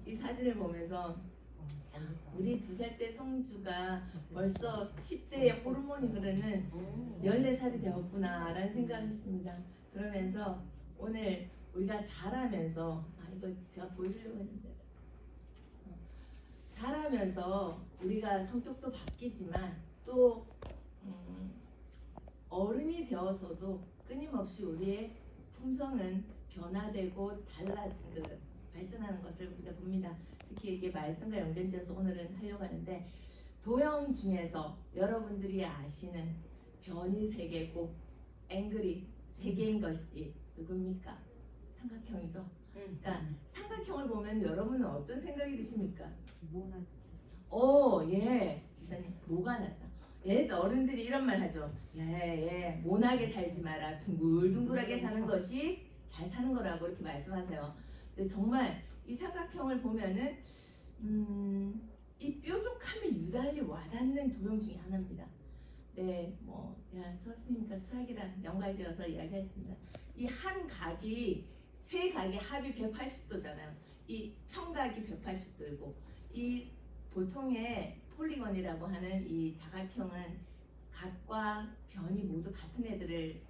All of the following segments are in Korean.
이 사진을 보면서 우리 2살 때 성주가 벌써 10대에 호르몬이 흐르는 14살이 되었구나 라는 생각을 했습니다. 그러면서 오늘 우리가 자라면서 이거 제가 보여주려고 했는데 자라면서 우리가 성격도 바뀌지만 또 어른이 되어서도 끊임없이 우리의 품성은 변화되고 발전하는 것을 우리가 봅니다. 특히 이게 말씀과 연결지어서 오늘은 하려고 하는데, 도형 중에서 여러분들이 아시는 변이 3개고 앵글이 3개인 것이 누굽니까? 삼각형이죠. 그러니까 삼각형을 보면 여러분은 어떤 생각이 드십니까? 예, 지사님 모가 났다. 어른들이 이런 말 하죠. 모나게 살지 마라. 둥글둥글하게 사는 것이 잘 사는 거라고 이렇게 말씀하세요. 근데 정말 이 삼각형을 보면은 이 뾰족함이 유달리 와닿는 도형 중에 하나입니다. 네, 제가 수학스님과 수학이랑 연관지어서 이야기하겠습니다. 이 한 각이 세 각의 합이 180도잖아요. 이 평각이 180도이고 이 보통의 폴리곤이라고 하는 이 다각형은 각과 변이 모두 같은 애들을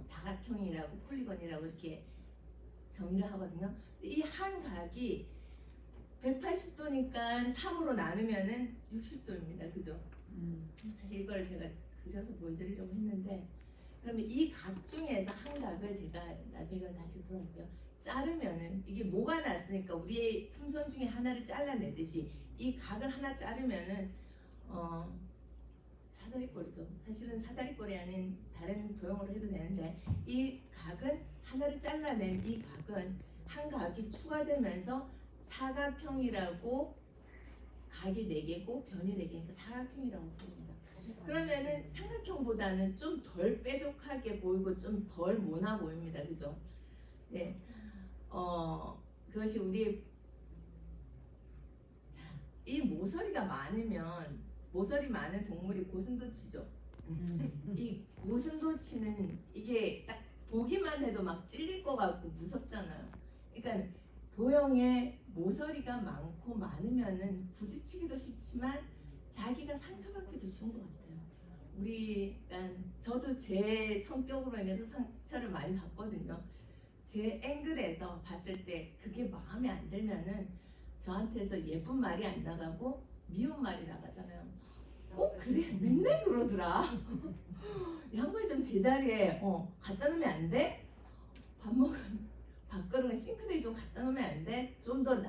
다각형이라고 폴리곤이라고 이렇게 정의를 하거든요. 이 한 각이 180도니까 3으로 나누면은 60도입니다. 그죠? 사실 이걸 제가 그려서 보여드리려고 했는데, 그러면 이 각 중에서 한 각을 제가 나중에 이걸 다시 돌아올게요. 자르면은 이게 모가 났으니까 우리의 품선 중에 하나를 잘라내듯이 이 각을 하나 자르면은 사다리꼴이죠. 사실은 사다리꼴이 아닌 다른 도형으로 해도 되는데, 이 각은 하나를 잘라낸 이 각은 한 각이 추가되면서 사각형이라고, 각이 4개고 변이 4개니까 사각형이라고 부릅니다. 그러면은 삼각형보다는 좀 덜 뾰족하게 보이고 좀 덜 모나 보입니다. 그죠? 네. 그것이 이 모서리가 많으면, 모서리 많은 동물이 고슴도치죠. 이 고슴도치는 이게 딱 보기만 해도 막 찔릴 것 같고 무섭잖아요. 그러니까 도형에 모서리가 많으면은 부딪히기도 쉽지만 자기가 상처받기도 쉬운 것 같아요. 저도 제 성격으로 인해서 상처를 많이 받거든요. 제 앵글에서 봤을 때 그게 마음에 안 들면은 저한테서 예쁜 말이 안 나가고 미운 말이 나가잖아요. 꼭 그래, 맨날 그러더라. 양말 좀 제자리에 갖다 놓으면 안 돼? 밥 먹으면 밥그릇은 싱크대에 좀 갖다 놓으면 안 돼? 좀 더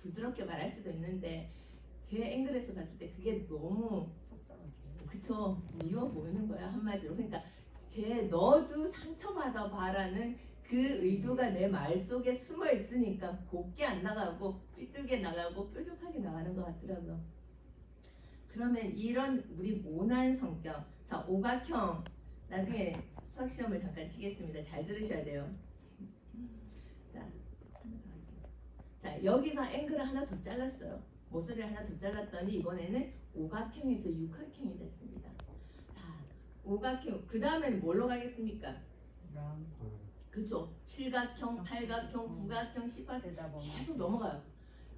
부드럽게 말할 수도 있는데, 제 앵글에서 봤을 때 그게 너무 그쵸, 미워 보이는 거야, 한마디로. 그러니까 너도 상처받아 봐라는 그 의도가 내 말 속에 숨어 있으니까 곱게 안 나가고 삐뚤게 나가고 뾰족하게 나가는 것 같더라고요. 그러면 이런 우리 모난 성격, 자, 오각형, 나중에 수학 시험을 잠깐 치겠습니다. 잘 들으셔야 돼요. 자, 여기서 앵글을 하나 더 잘랐어요. 모서리를 하나 더 잘랐더니 이번에는 오각형에서 육각형이 됐습니다. 자, 오각형, 그 다음에는 뭘로 가겠습니까? 그쵸? 칠각형, 팔각형, 구각형, 십각형 계속 넘어가요.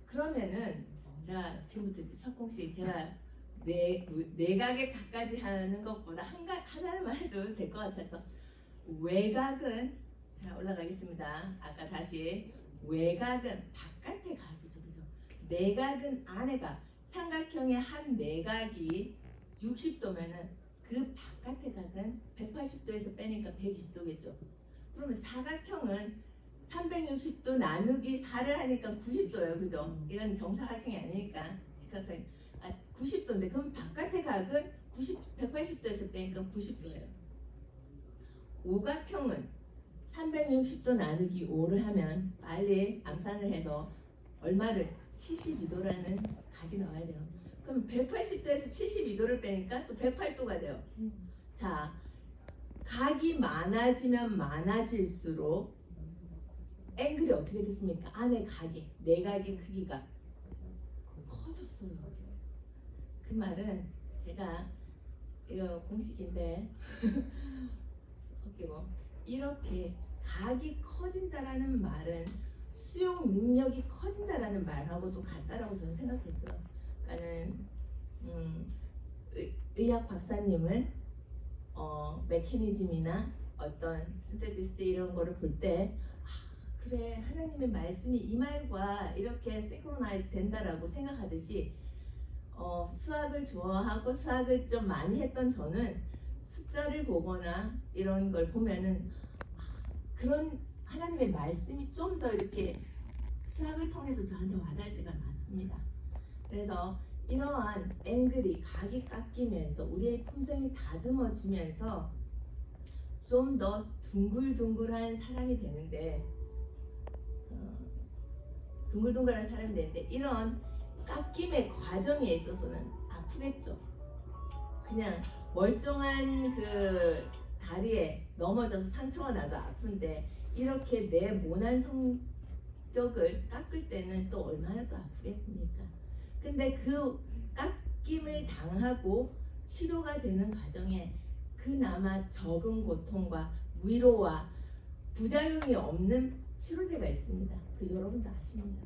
그러면은 자, 지금부터 이제 첫 공식, 제가 내각에 각까지 하는 것보다 하나만 해도 될 것 같아서, 외각은, 자, 올라가겠습니다. 아까 다시 외각은 바깥의 각이죠. 그죠? 내각은 안의 각. 삼각형의 한 내각이 60도면은 그 바깥의 각은 180도에서 빼니까 120도겠죠. 그러면 사각형은 360도 나누기 4를 하니까 90도예요. 그죠? 이건 정사각형이 아니니까 직각사각. 90도인데 그럼 바깥의 각은 180도에서 빼니까 90도예요. 오각형은 360도 나누기 5를 하면 빨리 암산을 해서 얼마를? 72도라는 각이 나와야 돼요. 그럼 180도에서 72도를 빼니까 또 108도가 돼요. 자, 각이 많아지면 많아질수록 앵글이 어떻게 됐습니까? 안에 각이, 내각의 크기가 커졌어요. 그 말은 제가 이거 공식인데 이렇게 각이 커진다라는 말은 수용 능력이 커진다라는 말하고도 같다라고 저는 생각했어요. 그러니까는 의학 박사님은 메커니즘이나 어떤 스테디스트 이런 거를 볼 때 그래 하나님의 말씀이 이 말과 이렇게 싱크로나이즈 된다라고 생각하듯이 수학을 좋아하고 수학을 좀 많이 했던 저는 숫자를 보거나 이런 걸 보면은 그런 하나님의 말씀이 좀 더 이렇게 수학을 통해서 저한테 와닿을 때가 많습니다. 그래서 이러한 앵글이 각이 깎이면서 우리의 품성이 다듬어지면서 좀 더 둥글둥글한 사람이 되는데 이런 깎임의 과정에 있어서는 아프겠죠. 그냥 멀쩡한 그 다리에 넘어져서 상처가 나도 아픈데 이렇게 내 모난 성격을 깎을 때는 또 얼마나 또 아프겠습니까? 근데 그 깎임을 당하고 치료가 되는 과정에 그나마 적은 고통과 위로와 부작용이 없는 치료제가 있습니다. 그 여러분도 아십니다.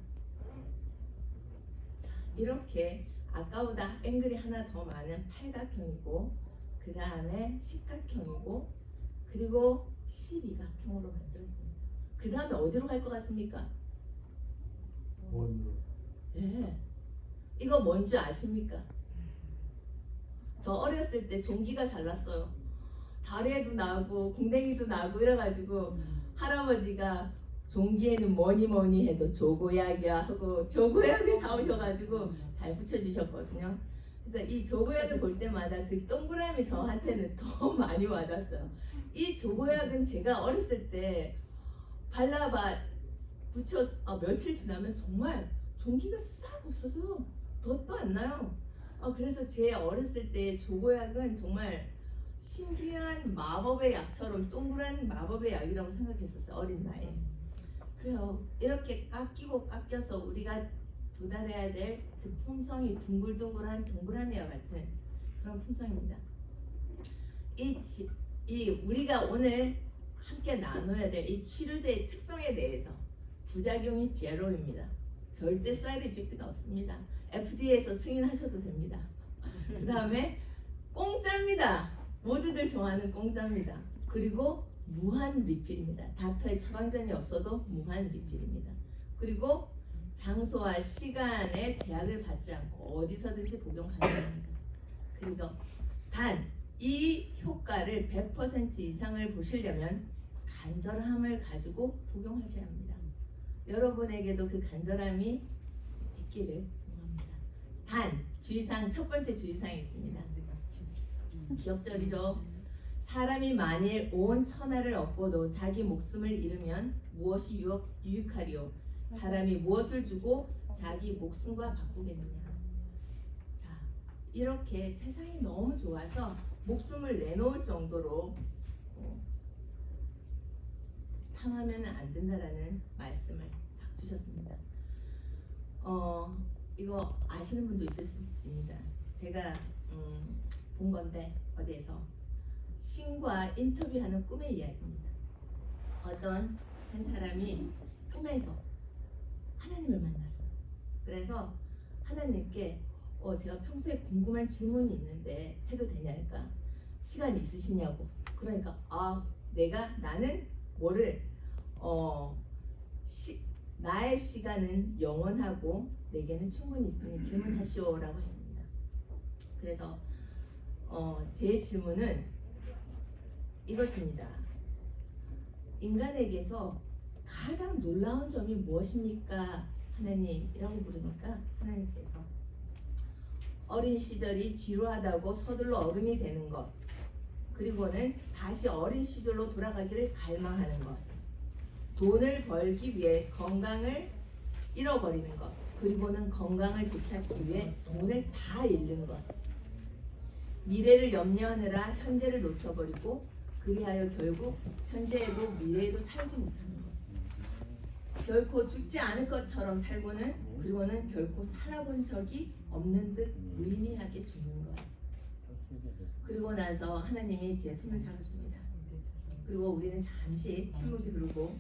자, 이렇게 아까보다 앵글이 하나 더 많은 팔각형이고 그 다음에 십각형이고 그리고 12각형으로 만들었습니다. 그 다음에 어디로 갈 것 같습니까? 원으로. 네. 이거 뭔지 아십니까? 저 어렸을 때 종기가 잘 났어요. 다리에도 나고 궁뎅이도 나고 이래가지고 할아버지가 종기에는 뭐니 해도 조고약이야 하고 조고약을 사오셔가지고 잘 붙여주셨거든요. 그래서 이 조고약을 볼 때마다 그 동그라미 저한테는 더 많이 와닿았어요. 이 조고약은 제가 어렸을 때 발라봐 붙여 며칠 지나면 정말 종기가 싹 없어져. 덧도 안 나요. 그래서 제 어렸을 때 조고약은 정말 신기한 마법의 약처럼 동그란 마법의 약이라고 생각했었어요. 어린 나이에. 그래요. 이렇게 깎이고 깎여서 우리가 도달해야 될 그 품성이 둥글둥글한 동그라미와 같은 그런 품성입니다. 이 우리가 오늘 함께 나눠야 될 이 치료제의 특성에 대해서 부작용이 제로입니다. 절대 사이드 이펙트가 없습니다. FDA에서 승인하셔도 됩니다. 그 다음에 공짜입니다. 모두들 좋아하는 공짜입니다. 그리고 무한 리필입니다. 닥터의 처방전이 없어도 무한 리필입니다. 그리고 장소와 시간에 제약을 받지 않고 어디서든지 복용 가능합니다. 그리고 단 이 효과를 100% 이상을 보시려면 간절함을 가지고 복용하셔야 합니다. 여러분에게도 그 간절함이 있기를 소망합니다. 단 주의사항 첫 번째 주의사항이 있습니다. 기억절이죠. 사람이 만일 온 천하를 얻고도 자기 목숨을 잃으면 무엇이 유익하리요? 사람이 무엇을 주고 자기 목숨과 바꾸겠느냐? 자, 이렇게 세상이 너무 좋아서 목숨을 내놓을 정도로 탐하면 안 된다라는 말씀을 딱 주셨습니다. 이거 아시는 분도 있을 수 있습니다. 제가 본 건데 어디에서 신과 인터뷰하는 꿈의 이야기입니다. 어떤 한 사람이 꿈에서 하나님을 만났어요. 그래서 하나님께 제가 평소에 궁금한 질문이 있는데 해도 되냐니까 시간 있으시냐고. 그러니까 나는 뭐를 나의 시간은 영원하고 내게는 충분히 있으니 질문하시오라고 했습니다. 그래서 제 질문은 이것입니다. 인간에게서 가장 놀라운 점이 무엇입니까? 하나님이라고 물으니까 하나님께서 어린 시절이 지루하다고 서둘러 어른이 되는 것, 그리고는 다시 어린 시절로 돌아가기를 갈망하는 것, 돈을 벌기 위해 건강을 잃어버리는 것, 그리고는 건강을 되찾기 위해 돈을 다 잃는 것, 미래를 염려하느라 현재를 놓쳐버리고 그리하여 결국 현재에도 미래에도 살지 못하는 것, 결코 죽지 않을 것처럼 살고는 그리고는 결코 살아본 적이 없는 듯 무의미하게 죽는 것. 그리고 나서 하나님이 제 손을 잡았습니다. 그리고 우리는 잠시 침묵이 흐르고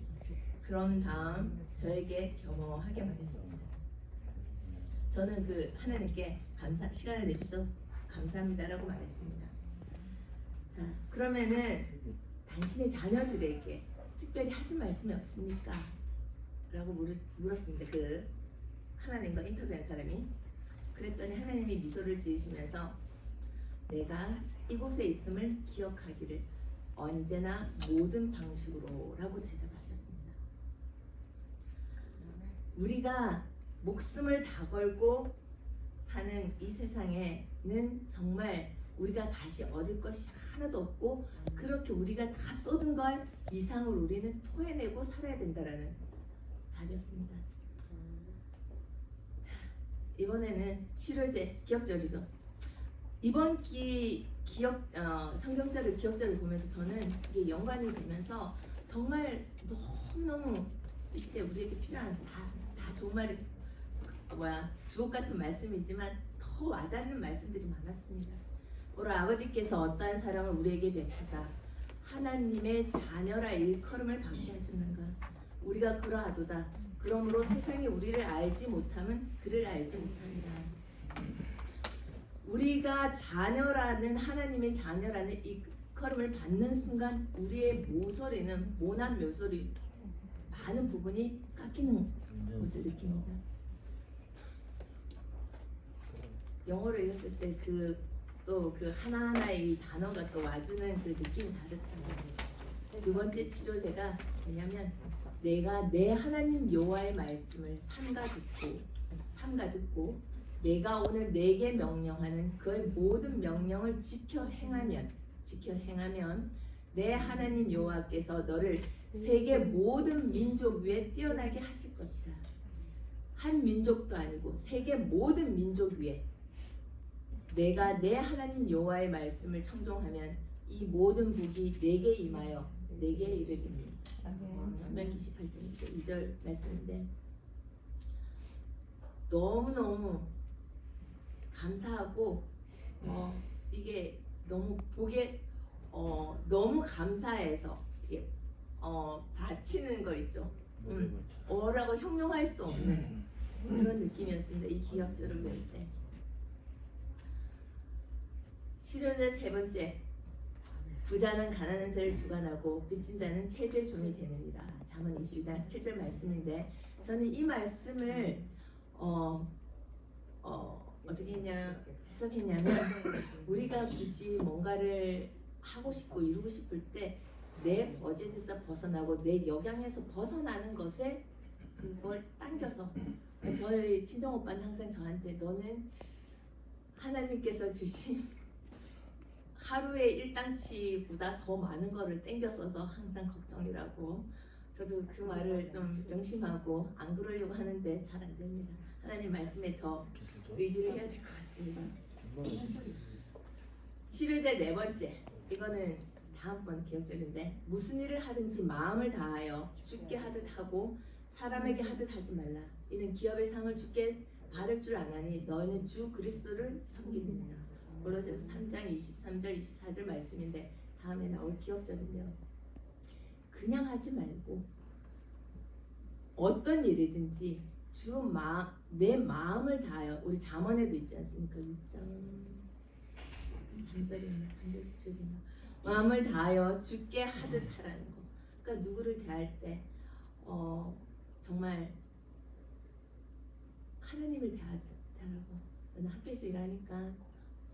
그런 다음 저에게 겸허하게 말했습니다. 저는 그 하나님께 시간을 내주셔서 감사합니다라고 말했습니다. 자, 그러면은 당신의 자녀들에게 특별히 하신 말씀이 없습니까? 라고 물었습니다. 그 하나님과 인터뷰한 사람이. 그랬더니 하나님이 미소를 지으시면서 내가 이곳에 있음을 기억하기를 언제나 모든 방식으로 라고 대답하셨습니다. 우리가 목숨을 다 걸고 사는 이 세상에는 정말 우리가 다시 얻을 것이 하나도 없고 그렇게 우리가 다 쏟은 걸 이상을 우리는 토해내고 살아야 된다라는 답이었습니다. 자, 이번에는 7월제 기억절이죠. 이번 성경절을 기억절을 보면서 저는 이게 연관이 되면서 정말 너무너무 이 시대에 우리에게 필요한 다 좋은 말이 주옥 같은 말씀이지만 더 와닿는 말씀들이 많았습니다. 오늘 아버지께서 어떠한 사랑을 우리에게 베푸사 하나님의 자녀라 일컬음을 받게 하셨는가. 우리가 그러하도다. 그러므로 세상이 우리를 알지 못하면 그를 알지 못합니다. 우리가 자녀라는 하나님의 자녀라는 일컬음을 받는 순간 우리의 모서리는 모난 묘소리 많은 부분이 깎이는 것을 느낍니다. 영어로 읽었을 때 또 그 하나하나의 이 단어가 또 와주는 그 느낌이 다르다는 두 번째 치료제가 뭐냐면 내가 내 하나님 여호와의 말씀을 삼가 듣고 내가 오늘 내게 명령하는 그의 모든 명령을 지켜 행하면 내 하나님 여호와께서 너를 세계 모든 민족 위에 뛰어나게 하실 것이다. 한 민족도 아니고 세계 모든 민족 위에 내가 내 하나님 여호와의 말씀을 청종하면 이 모든 복이 내게 임하여 내게 이르리니. 신명기 28장 2절 말씀인데 너무너무 감사하고 이게 너무 보게 너무 감사해서 이게 바치는 거 있죠. 뭐라고 형용할 수 없는 그런 느낌이었습니다. 이 기억절을 배울 때. 치료제 세 번째, 부자는 가난한 자를 주관하고 빚진 자는 체주의 종이 되느니라. 잠언 22장 7절 말씀인데 저는 이 말씀을 어떻게 해석했냐면 우리가 굳이 뭔가를 하고 싶고 이루고 싶을 때 내 버짓에서 벗어나고 내 역량에서 벗어나는 것에 그걸 당겨서 저희 친정 오빠는 항상 저한테 너는 하나님께서 주신 하루의 일당치보다 더 많은 거를 땡겨 써서 항상 걱정이라고. 저도 그 말을 좀 명심하고 안 그러려고 하는데 잘 안 됩니다. 하나님 말씀에 더 의지를 해야 될 것 같습니다. 치료제 네 번째, 이거는 다음번 기억절인데 무슨 일을 하든지 마음을 다하여 주께 하듯 하고 사람에게 하듯 하지 말라. 이는 기업의 상을 주께 바를 줄 아나니 너희는 주 그리스도를 섬기느니라. 골로새서 3장 23절 24절 말씀인데 다음에 나올 기억절인데요. 그냥 하지 말고 어떤 일이든지 내 마음을 다하여, 우리 잠언에도 있지 않습니까? 6장 3절이나 3절 6절이나 마음을 다하여 주께 하듯 하라는 거. 그러니까 누구를 대할 때 정말 하나님을 대하라고. 저는 학교에서 일하니까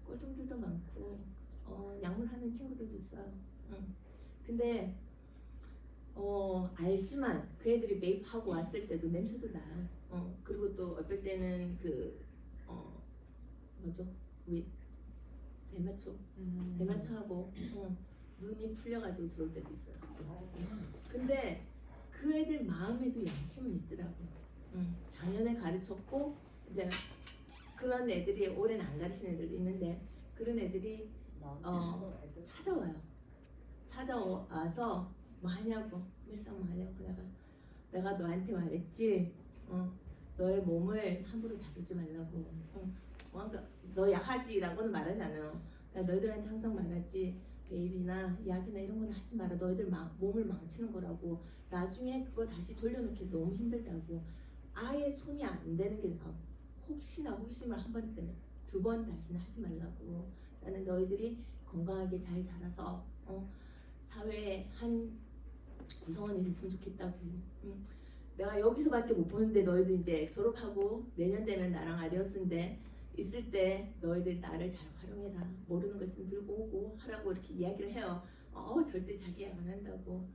꼴통들도 많고 약물하는 친구들도 있어요. 근데 알지만 그 애들이 매입하고 왔을 때도 냄새도 나요. 그리고 또 어떨 때는 대마초하고 눈이 풀려가지고 들어올 때도 있어요. 근데 그 애들 마음에도 양심은 있더라고. 작년에 가르쳤고 이제 그런 애들이 올해는 안 가르치는 애들도 있는데 그런 애들이 찾아와서 뭐 하냐고, 일상 뭐 하냐고. 내가 너한테 말했지. 너의 몸을 함부로 다루지 말라고. 그러니까 너 약하지라고는 말하지 않아요. 나 너희들한테 항상 말하지. 베이비나 약이나 이런 거는 하지 마라. 너희들 몸을 망치는 거라고. 나중에 그거 다시 돌려놓기 너무 힘들다고. 아예 손이 안 되는 게 나아. 혹시나 호기심을 한 번 때문에 2번 다시는 하지 말라고. 나는 너희들이 건강하게 잘 자라서 사회의 한 구성원이 됐으면 좋겠다고. 내가 여기서밖에 못 보는데 너희들 이제 졸업하고 내년 되면 나랑 아디오스인데 있을 때 너희들 나를 잘 활용해라. 모르는 거 있으면 들고 오고 하라고 이렇게 이야기를 해요. 절대 자기 안 한다고.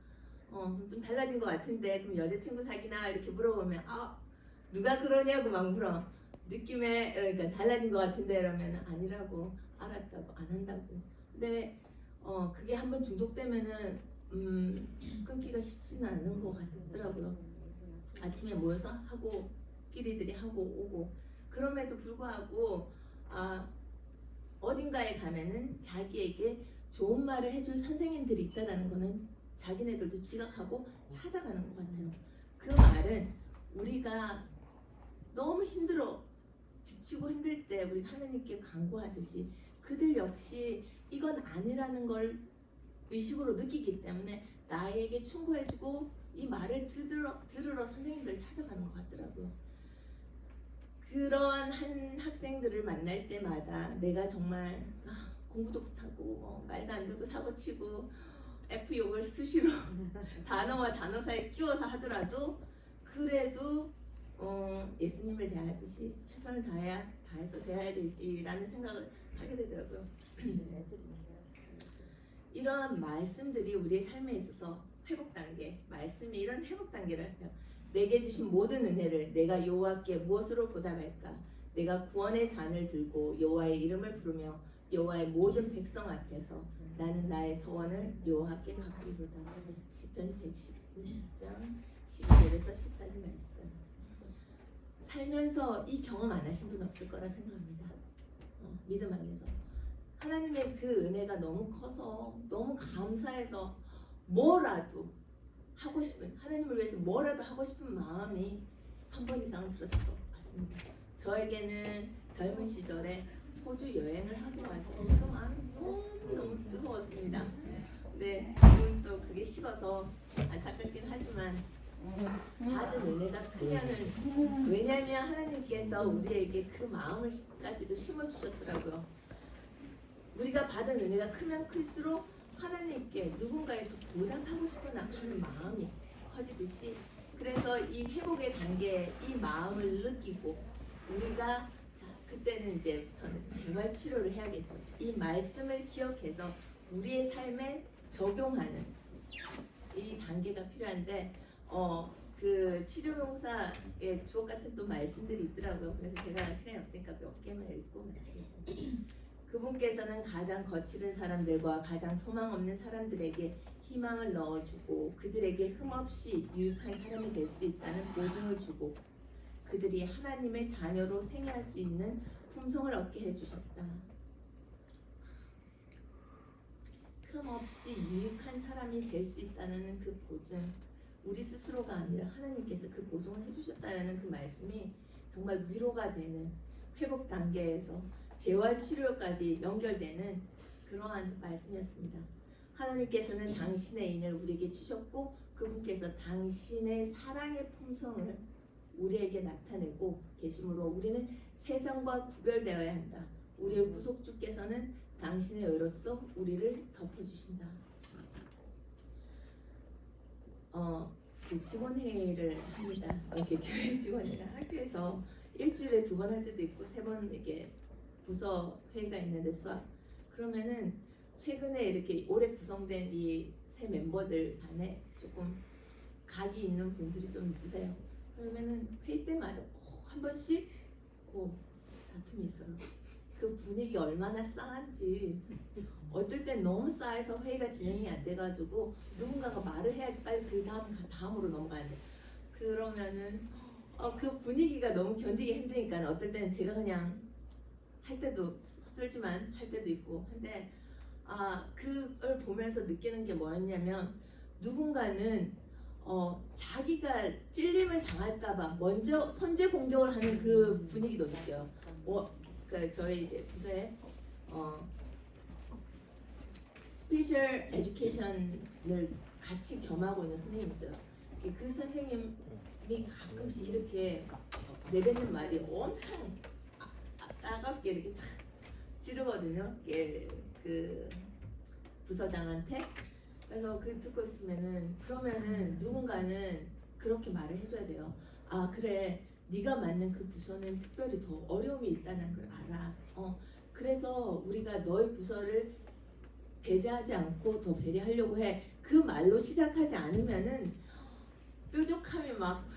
좀 달라진 것 같은데 그럼 여자친구 사귀나 이렇게 물어보면 누가 그러냐고 막 물어. 느낌에 그러니까 달라진 것 같은데 이러면 아니라고. 알았다고. 안 한다고. 근데 그게 한번 중독되면은 끊기가 쉽지는 않은 것 같더라고요. 아침에 모여서 하고 끼리들이 하고 오고 그럼에도 불구하고 어딘가에 가면은 자기에게 좋은 말을 해줄 선생님들이 있다라는 거는 자기네들도 지각하고 찾아가는 것 같아요. 그 말은 우리가 너무 힘들어 지치고 힘들 때 우리 하나님께 간구하듯이 그들 역시 이건 아니라는 걸 의식으로 느끼기 때문에 나에게 충고해주고 이 말을 들으러 선생님들을 찾아가는 것 같더라고요. 그런 한 학생들을 만날 때마다 내가 정말 공부도 못하고 말도 안 들고 사고치고 F욕을 수시로 단어와 단어 사이에 끼워서 하더라도 그래도 예수님을 대하듯이 최선을 다해서 대해야 되지라는 생각을 하게 되더라고요. 이러한 말씀들이 우리의 삶에 있어서 회복 단계, 말씀이 이런 회복 단계를 해요. 내게 주신 모든 은혜를 내가 여호와께 무엇으로 보답할까? 내가 구원의 잔을 들고 여호와의 이름을 부르며 여호와의 모든 백성 앞에서 나는 나의 서원을 여호와께 갚으리로다. 시편 119장 12절에서 14절 말씀. 살면서 이 경험 안 하신 분 없을 거라 생각합니다. 믿음 안에서 하나님의 그 은혜가 너무 커서 너무 감사해서 뭐라도 하고 싶은, 하나님을 위해서 뭐라도 하고 싶은 마음이 한 번 이상은 들었을 것 같습니다. 저에게는 젊은 시절에 호주 여행을 하고 와서 그 마음이 너무 뜨거웠습니다. 근데 지금 또 그게 식어서 안타깝긴 하지만 받은 은혜가 크면은, 왜냐하면 하나님께서 우리에게 그 마음을까지도 심어주셨더라고요. 우리가 받은 은혜가 크면 클수록 하나님께 누군가에 더 보답하고 싶은 하는 마음이 커지듯이, 그래서 이 회복의 단계에 이 마음을 느끼고 우리가 그때는 이제부터는 재활 치료를 해야겠죠. 이 말씀을 기억해서 우리의 삶에 적용하는 이 단계가 필요한데 그 치료용사의 주옥 같은 또 말씀들이 있더라고요. 그래서 제가 시간이 없으니까 몇 개만 읽고 마치겠습니다. 그분께서는 가장 거칠은 사람들과 가장 소망 없는 사람들에게 희망을 넣어주고 그들에게 흠없이 유익한 사람이 될 수 있다는 보증을 주고 그들이 하나님의 자녀로 생애할 수 있는 품성을 얻게 해주셨다. 흠없이 유익한 사람이 될 수 있다는 그 보증, 우리 스스로가 아니라 하나님께서 그 보증을 해주셨다는 그 말씀이 정말 위로가 되는, 회복 단계에서 재활 치료까지 연결되는 그러한 말씀이었습니다. 하나님께서는 당신의 인을 우리에게 주셨고 그분께서 당신의 사랑의 품성을 우리에게 나타내고 계심으로 우리는 세상과 구별되어야 한다. 우리의 구속주께서는 당신의 의로서 우리를 덮어주신다. 그 직원회의를 합니다. 이렇게 교회 직원회의를 학교에서 일주일에 2번 할 때도 있고 3번 이렇게 부서 회의가 있는데 수학. 그러면은 최근에 이렇게 올해 구성된 이 새 멤버들 간에 조금 각이 있는 분들이 좀 있으세요. 그러면은 회의 때마다 꼭 한 번씩 다툼이 있어요. 그 분위기 얼마나 싸한지. 어떨 땐 너무 싸해서 회의가 진행이 안 돼가지고 누군가가 말을 해야지 빨리 그 다음으로 넘어가야 돼. 그러면은 그 분위기가 너무 견디기 힘드니까 어떨 때는 제가 그냥 할 때도 쓸지만 할 때도 있고 한데 그걸 보면서 느끼는 게 뭐였냐면 누군가는 자기가 찔림을 당할까봐 먼저 선제 공격을 하는 그 분위기도 느껴요. 저희 이제 부서에 스페셜 에듀케이션을 같이 겸하고 있는 선생님이 있어요. 그 선생님이 가끔씩 이렇게 내뱉는 말이 엄청 따갑게 이렇게 탁 지르거든요. 그 부서장한테. 그래서 그 듣고 있으면은 그러면은 누군가는 그렇게 말을 해줘야 돼요. 아 그래 네가 맡는 그 부서는 특별히 더 어려움이 있다는 걸 알아. 그래서 우리가 너의 부서를 배제하지 않고 더 배려하려고 해. 그 말로 시작하지 않으면은 뾰족함이 막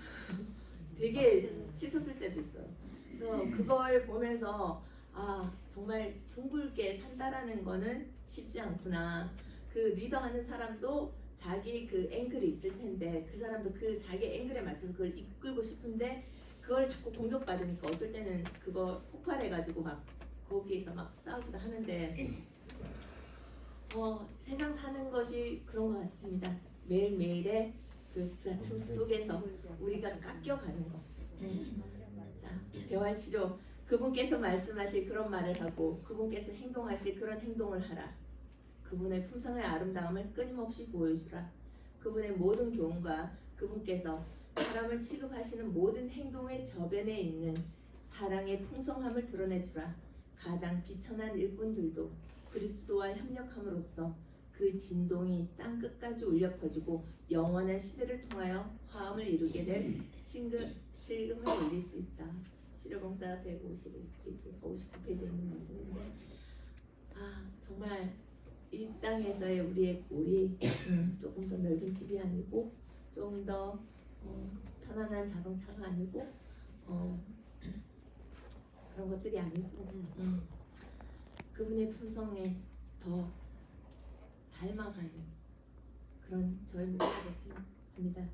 되게 치솟을 때도 있어요. 그래서 그걸 보면서 아 정말 둥글게 산다라는 거는 쉽지 않구나. 그 리더하는 사람도 자기 그 앵글이 있을 텐데 그 사람도 그 자기 앵글에 맞춰서 그걸 이끌고 싶은데 그걸 자꾸 공격받으니까 어떨 때는 그거 폭발해가지고 막 거기에서 막 싸우기도 하는데 세상 사는 것이 그런 것 같습니다. 매일매일의 그 부딪힘 속에서 우리가 깎여가는 것. 자, 재활치료 그분께서 말씀하실 그런 말을 하고 그분께서 행동하실 그런 행동을 하라. 그분의 품성의 아름다움을 끊임없이 보여주라. 그분의 모든 교훈과 그분께서 사람을 취급하시는 모든 행동의 저변에 있는 사랑의 풍성함을 드러내주라. 가장 비천한 일꾼들도 그리스도와 협력함으로써 그 진동이 땅 끝까지 울려 퍼지고 영원한 시대를 통하여 화음을 이루게 될 실금을 올릴 수 있다. 치료봉사 59페이지에 있는 말씀인데 정말 이 땅에서의 우리의 꼴이 조금 더 넓은 집이 아니고 좀 더 편안한 자동차가 아니고 그런 것들이 아니고 그분의 품성에 더 닮아가는 그런 저의 목표가 됐습니다.